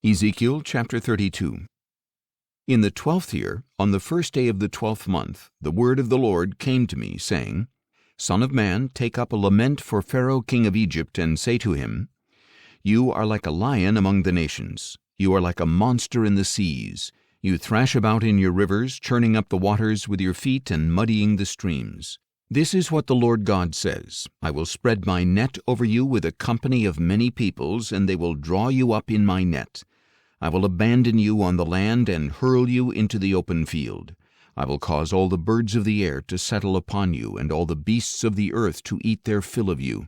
Ezekiel chapter 32. In the 12th year, on the first day of the 12th month, the word of the Lord came to me, saying, Son of man, take up a lament for Pharaoh king of Egypt, and say to him, You are like a lion among the nations. You are like a monster in the seas. You thrash about in your rivers, churning up the waters with your feet and muddying the streams. This is what the Lord God says, I will spread my net over you with a company of many peoples, and they will draw you up in my net. I will abandon you on the land and hurl you into the open field. I will cause all the birds of the air to settle upon you, and all the beasts of the earth to eat their fill of you.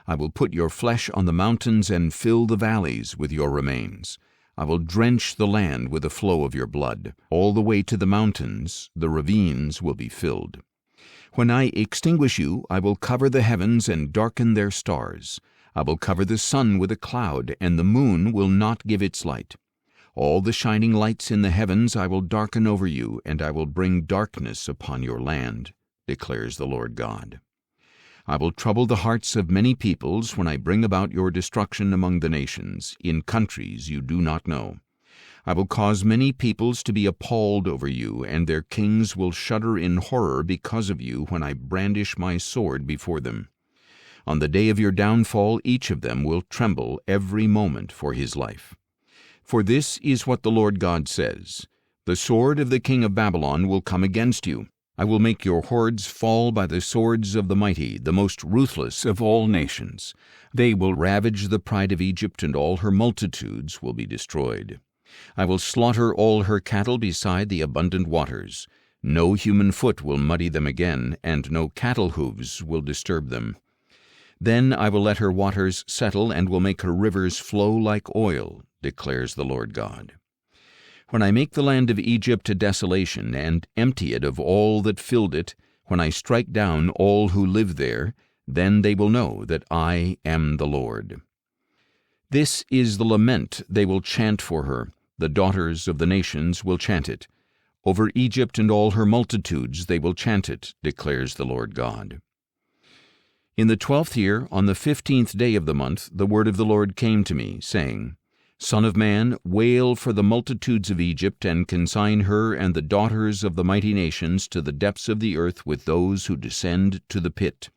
I will put your flesh on the mountains and fill the valleys with your remains. I will drench the land with the flow of your blood. All the way to the mountains, the ravines will be filled. When I extinguish you, I will cover the heavens and darken their stars. I will cover the sun with a cloud, and the moon will not give its light. All the shining lights in the heavens I will darken over you, and I will bring darkness upon your land, declares the Lord God. I will trouble the hearts of many peoples when I bring about your destruction among the nations, in countries you do not know. I will cause many peoples to be appalled over you, and their kings will shudder in horror because of you when I brandish my sword before them. On the day of your downfall, each of them will tremble every moment for his life. For this is what the Lord God says, The sword of the king of Babylon will come against you. I will make your hordes fall by the swords of the mighty, the most ruthless of all nations. They will ravage the pride of Egypt, and all her multitudes will be destroyed. I will slaughter all her cattle beside the abundant waters. No human foot will muddy them again, and no cattle hooves will disturb them. Then I will let her waters settle, and will make her rivers flow like oil, declares the Lord God. When I make the land of Egypt a desolation, and empty it of all that filled it, when I strike down all who live there, then they will know that I am the Lord. This is the lament they will chant for her. The daughters of the nations will chant it. Over Egypt and all her multitudes they will chant it, declares the Lord God. In the 12th year, on the 15th day of the month, the word of the Lord came to me, saying, Son of man, wail for the multitudes of Egypt, and consign her and the daughters of the mighty nations to the depths of the earth with those who descend to the pit.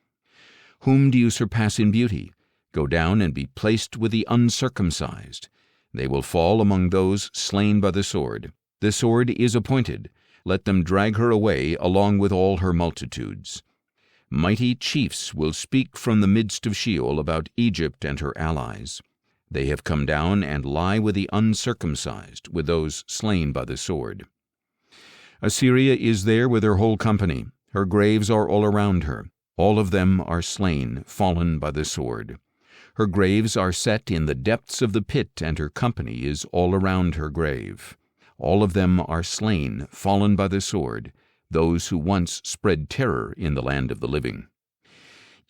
Whom do you surpass in beauty? Go down and be placed with the uncircumcised. They will fall among those slain by the sword. The sword is appointed. Let them drag her away along with all her multitudes. Mighty chiefs will speak from the midst of Sheol about Egypt and her allies. They have come down and lie with the uncircumcised, with those slain by the sword. Assyria is there with her whole company. Her graves are all around her. All of them are slain, fallen by the sword. Her graves are set in the depths of the pit, and her company is all around her grave. All of them are slain, fallen by the sword, those who once spread terror in the land of the living.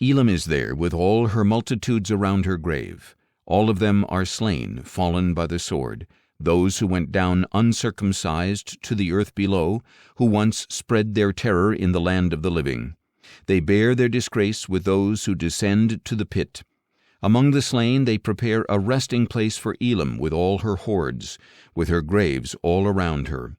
Elam is there with all her multitudes around her grave. All of them are slain, fallen by the sword, those who went down uncircumcised to the earth below, who once spread their terror in the land of the living. They bear their disgrace with those who descend to the pit. Among the slain they prepare a resting place for Elam with all her hordes, with her graves all around her.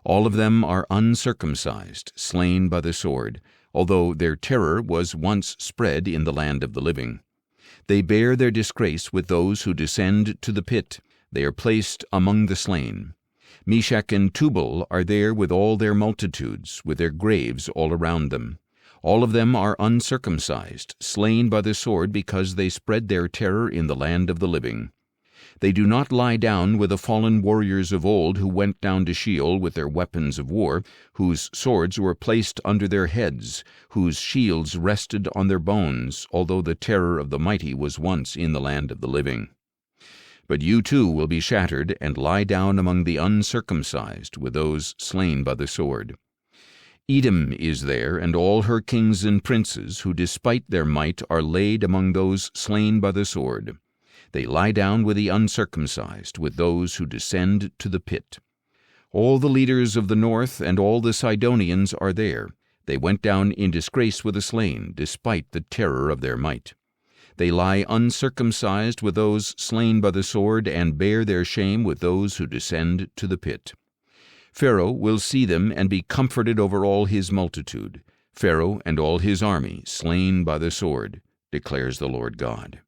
All of them are uncircumcised, slain by the sword, although their terror was once spread in the land of the living. They bear their disgrace with those who descend to the pit. They are placed among the slain. Meshach and Tubal are there with all their multitudes, with their graves all around them. All of them are uncircumcised, slain by the sword because they spread their terror in the land of the living. They do not lie down with the fallen warriors of old who went down to Sheol with their weapons of war, whose swords were placed under their heads, whose shields rested on their bones, although the terror of the mighty was once in the land of the living. But you too will be shattered and lie down among the uncircumcised with those slain by the sword. Edom is there, and all her kings and princes, who despite their might are laid among those slain by the sword. They lie down with the uncircumcised, with those who descend to the pit. All the leaders of the north and all the Sidonians are there. They went down in disgrace with the slain, despite the terror of their might. They lie uncircumcised with those slain by the sword, and bear their shame with those who descend to the pit. Pharaoh will see them and be comforted over all his multitude, Pharaoh and all his army slain by the sword, declares the Lord God.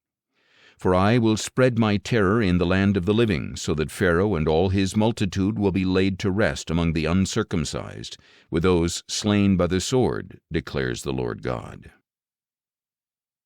For I will spread my terror in the land of the living, so that Pharaoh and all his multitude will be laid to rest among the uncircumcised, with those slain by the sword, declares the Lord God.